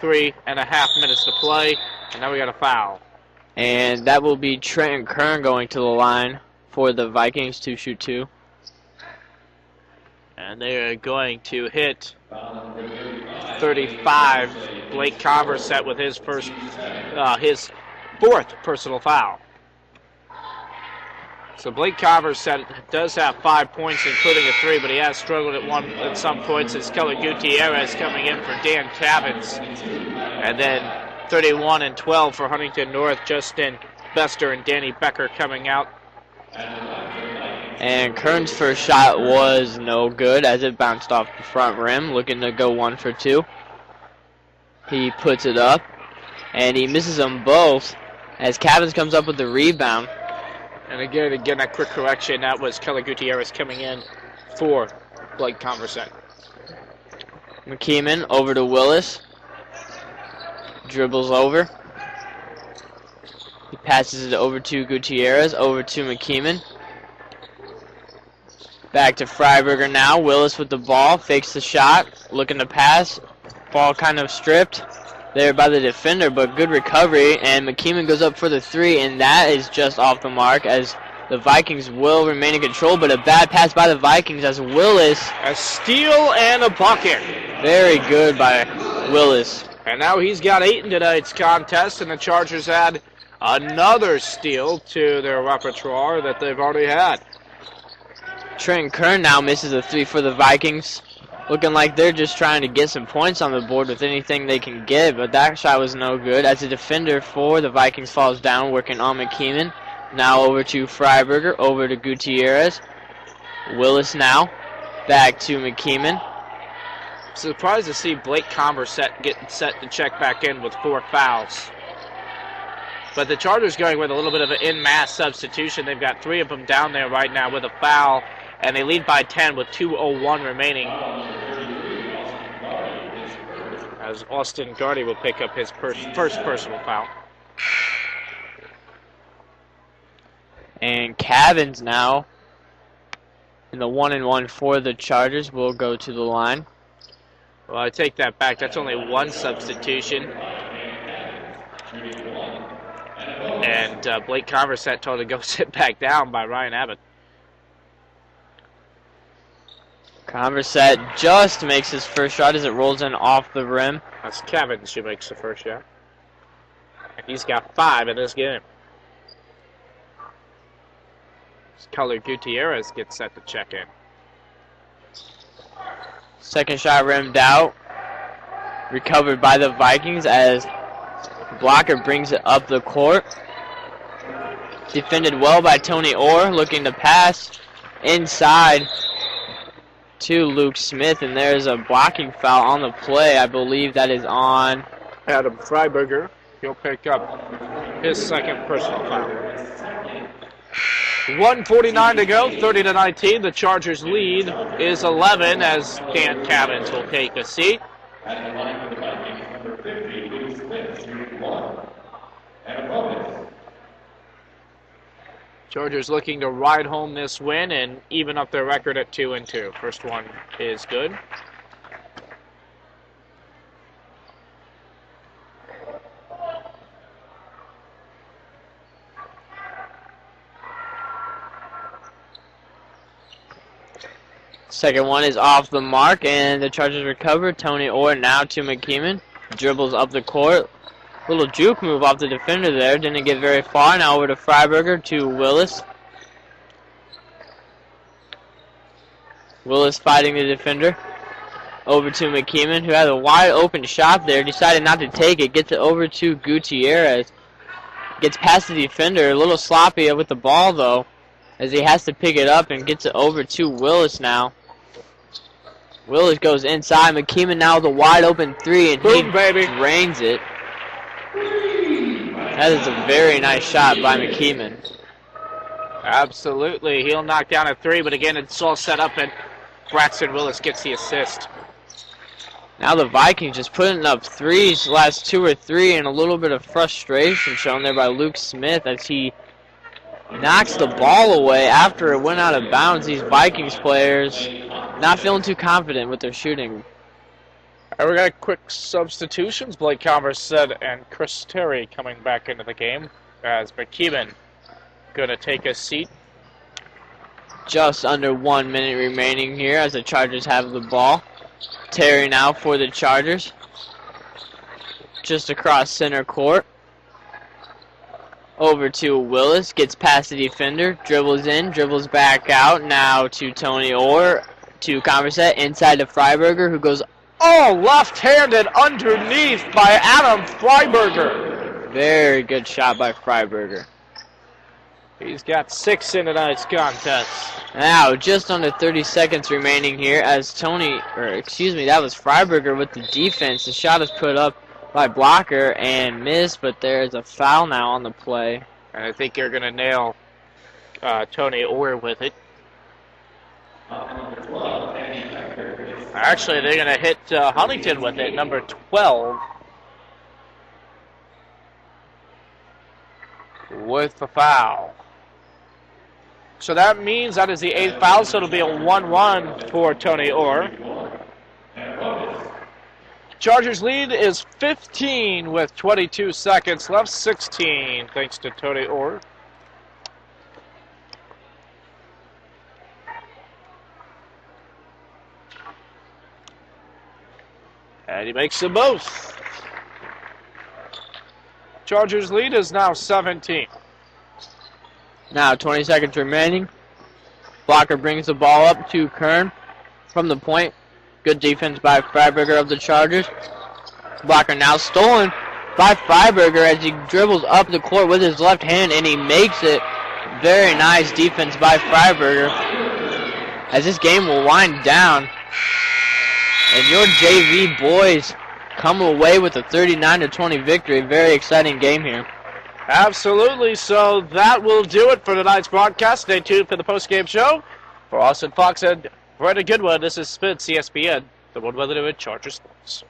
3.5 minutes to play, and now we got a foul. And that will be Trenton Kern going to the line for the Vikings to shoot 2. And they are going to hit 35. Blake Converset with his his 4th personal foul. So Blake Converset does have 5 points, including a 3, but he has struggled at some points as Keller Gutierrez coming in for Dan Cavins. And then 31 and 12 for Huntington North, Justin Bester and Danny Becker coming out. And Kern's first shot was no good as it bounced off the front rim, looking to go 1 for 2. He puts it up, and he misses them both as Cavins comes up with the rebound. And again, a quick correction. That was Keller Gutierrez coming in for Blake Converset. McKeeman over to Willis. Dribbles over. He passes it over to Gutierrez, over to McKeeman. Back to Freiberger now. Willis with the ball, fakes the shot, looking to pass. Ball kind of stripped there by the defender, but good recovery, and McKeeman goes up for the 3, and that is just off the mark as the Vikings will remain in control, but a bad pass by the Vikings as Willis. A steal and a bucket. Very good by Willis. And now he's got 8 in tonight's contest, and the Chargers add another steal to their repertoire that they've already had. Trenton Kern now misses a 3 for the Vikings. Looking like they're just trying to get some points on the board with anything they can get, but that shot was no good as the defender for the Vikings falls down, working on McKeeman. Now over to Freiberger, over to Gutierrez. Willis now, back to McKeeman. Surprised to see Blake Converset getting set to check back in with 4 fouls. But the Chargers going with a little bit of an en-masse substitution. They've got 3 of them down there right now with a foul, and they lead by 10 with 2:01 remaining. As Austin Gardy will pick up his first personal foul. And Cavins now, in the 1-and-1 for the Chargers, will go to the line. Well, I take that back. That's only 1 substitution. And Blake Converset told to go sit back down by Ryan Abbott. Converset just makes his first shot as it rolls in off the rim. That's Cavins who makes the first shot. And he's got 5 in this game. Keller Gutierrez gets set to check in. Second shot rimmed out. Recovered by the Vikings as Blocker brings it up the court. Defended well by Tony Orr, looking to pass inside to Luke Smith, and there's a blocking foul on the play. I believe that is on Adam Freiberger. He'll pick up his 2nd personal foul. 1:49 to go, 30-19. The Chargers' lead is 11 as Dan Cavins will take a seat. Chargers looking to ride home this win and even up their record at 2-2. First one is good. Second one is off the mark, and the Chargers recover. Tony Orr now to McKeeman. Dribbles up the court. Little juke move off the defender there. Didn't get very far. Now over to Freiberger to Willis. Willis fighting the defender. Over to McKeeman, who had a wide open shot there. Decided not to take it. Gets it over to Gutierrez. Gets past the defender. A little sloppy with the ball, though, as he has to pick it up and gets it over to Willis now. Willis goes inside. McKeeman now with a wide open 3, and boom, he baby. drains it. That is a very nice shot by McKeeman. Absolutely. He'll knock down a 3, but again, it's all set up, and Braxton Willis gets the assist. Now the Vikings just putting up threes the last 2 or 3, and a little bit of frustration shown there by Luke Smith as he knocks the ball away after it went out of bounds. These Vikings players not feeling too confident with their shooting. And we're going to quick substitutions. Blake Converset and Chris Terry coming back into the game as McKeeman going to take a seat. Just under 1 minute remaining here as the Chargers have the ball. Terry now for the Chargers. Just across center court. Over to Willis, gets past the defender, dribbles in, dribbles back out. Now to Tony Orr, to Converset, inside to Freiberger, who goes left-handed underneath by Adam Freiberger. very good shot by Freiberger. He's got 6 in tonight's contest. Now, just under 30 seconds remaining here as that was Freiberger with the defense. The shot is put up by Blocker and missed, but there's a foul now on the play. And I think you're going to nail Tony Orr with it. Actually, they're going to hit Huntington with it, number 12. With the foul. So that means that is the 8th foul, so it'll be a 1-1 for Tony Orr. Chargers lead is 15 with 22 seconds left, 16 thanks to Tony Orr. And he makes them both. Chargers lead is now 17. Now 20 seconds remaining. Blocker brings the ball up to Kern from the point. Good defense by Freiberger of the Chargers. Blocker now stolen by Freiberger as he dribbles up the court with his left hand, and he makes it. Very nice defense by Freiberger as this game will wind down. And your JV boys come away with a 39-20 victory. Very exciting game here. Absolutely. So that will do it for tonight's broadcast. Stay tuned for the post-game show. For Austin Fox and Brandon Goodwin, this is Spin CSBN, the one with it Charger Sports.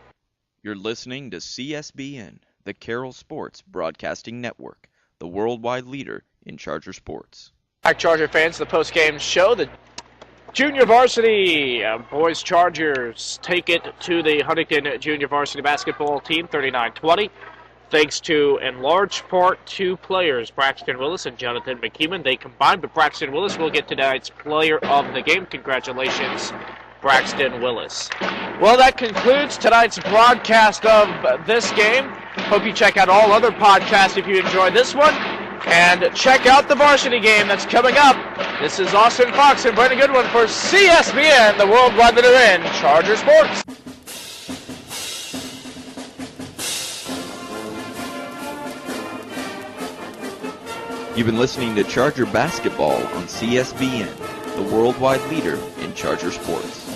You're listening to CSBN, the Carroll Sports Broadcasting Network, the worldwide leader in Charger sports. Back, Charger fans, the post-game show. The junior varsity boys Chargers take it to the Huntington junior varsity basketball team, 39-20. Thanks to, in large part, 2 players, Braxton Willis and Jonathan McKeeman. They combined, but Braxton Willis will get tonight's player of the game. Congratulations, Braxton Willis. Well, that concludes tonight's broadcast of this game. Hope you check out all other podcasts if you enjoyed this one. And check out the varsity game that's coming up. This is Austin Fox and Brandon Goodwin for CSBN, the worldwide leader in Charger Sports. You've been listening to Charger Basketball on CSBN, the worldwide leader in Charger sports.